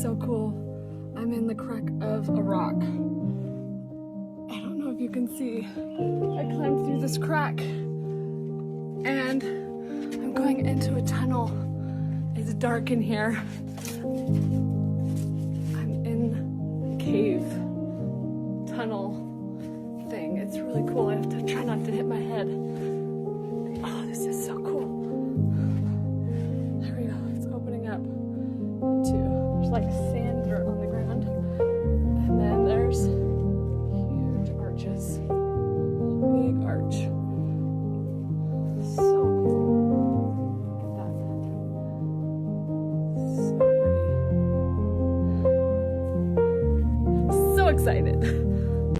so cool. I'm in the crack of a rock. I don't know if you can see. I climbed through this crack and I'm going into a tunnel. It's dark in here. I'm in a cave tunnel thing. It's really cool. I have to try not to hit my head. Oh, this is so cool. There we go. It's opening up into, there's like sand dirt on the ground. And then there's huge arches. Big arch.